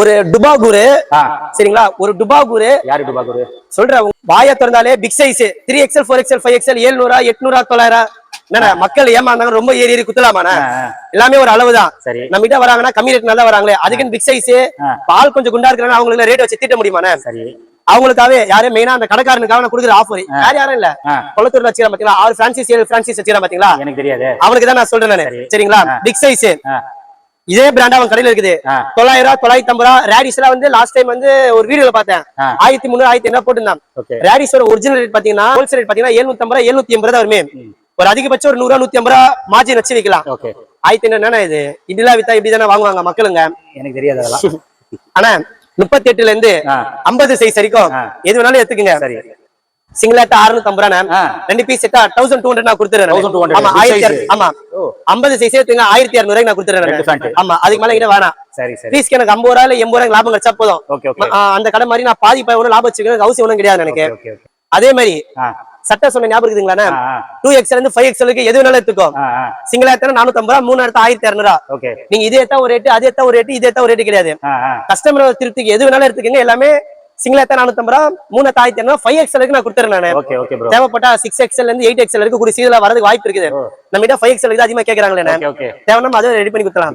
ஒரு டுபாகூரு சரிங்களா? ஒரு டுபாகூரு. யாரு டுபாகூரு? சொல்றேன், வாயை திறந்தாலே big size 3XL 4XL 5XL 700 800 900 என்ன மக்கள் ஏமாந்தாங்க. ரொம்ப ஏறி ஏறி குத்தலாமாண்ணா? எல்லாமே ஒரு அளவுதான். சரி, நம்ம கிட்ட வராங்கன்னா கம்மி ரேட் நல்லா வராங்களே, அதுக்குன்னு பிக் சைஸ் பால் கொஞ்சம் குண்டா இருக்கிறாங்க அவங்களுக்கு ரேட் வச்சு தீட்ட முடியுமாண்ணே? சரி, அவங்களுக்காவே யாரும் மெயினா அந்த கடைக்காரனுக்காக நான் கொடுக்குற ஆஃபர் யாரும் இல்ல. குளத்தூர்ல வச்சுக்கலாம் பாத்தீங்களா? 6 பிரான்சிஸ் 7 பிரான்சிஸ் வச்சுக்கலாம் பாத்தீங்களா? எனக்கு தெரியாது, அவனுக்கு தான் நான் சொல்றேன் நானு. சரிங்களா? பிக் சைஸ் இதே பிராண்ட் அவன் கடையில இருக்குது. 900 950 ரேடிஸ் எல்லாம் வந்து லாஸ்ட் டைம் வந்து ஒரு வீடியோல பார்த்தேன் 1300 1500 போட்டுருந்தான். ரேடிஸோட ஒரிஜினல் ரேட் பாத்தீங்கன்னா ஹோல்சேல் ரேட் பாத்தீங்கன்னா 750 780 தான் வருமே. ஒரு அதிகபட்சம் ஒரு 100 150 மார்ஜின் வச்சு வைக்கலாம். 1500 என்னன்னா இது இதெல்லாம் வித்தா இப்படிதானே வாங்குவாங்க மக்களுங்க. எனக்கு தெரியாது அதெல்லாம். ஆனா 38ல இருந்து 50 சைஸ் வரைக்கும் எது வேணாலும் எடுத்துக்கங்க. சரி, சிங்கிள் 650 ரெண்டு பீஸ் செட்டா 1200 நான் கொடுத்துறேன். ஆமா 1200. ஆமா 50 சைஸ் எடுத்துங்க 1200 நான் கொடுத்துறேன். ஆமா அதுக்கு மேல கிட்ட வேணாம். சரி சரி, பீஸ்க்கு எனக்கு 50 ரூபாய் 80 ரூபாய் லாபம் கிடைச்சா போதும். அந்த கடை மாதிரி நான் பாதி ஒன்னும் லாபம் வச்சுக்கணும் அவசியம் ஒன்றும் கிடையாது எனக்கு. அதே மாதிரி சட்டை சொன்ன ஞாபகம் இருக்குதுங்களா? 2XL இருந்து 5XL எது வேணாலும் எடுத்துக்கோ. சிங்கிள் 450 3 1200. நீங்க இதே எடுத்தா ஒரு ரேட்டு, அதே எடுத்தா ஒரு ரேட்டு, இதே எடுத்தா ஒரு ரேட்டு கிடையாது. கஸ்டமர் திருப்திக்கு எது வேணாலும் எடுத்துக்கங்க. எல்லாமே சிங்கிள் 450 3 1200 5XL நான் கொடுத்துறேன் நானு. தேவைப்பட்டா 6XL இருந்து 8XL கூடிய சீதல வரதுக்கு வாய்ப்பு இருக்குது. நம்ம கிட்ட 5XL அதிகமா கேக்குறாங்களே, தேவைன்னா அதை ரெடி பண்ணி கொடுத்துலாம்.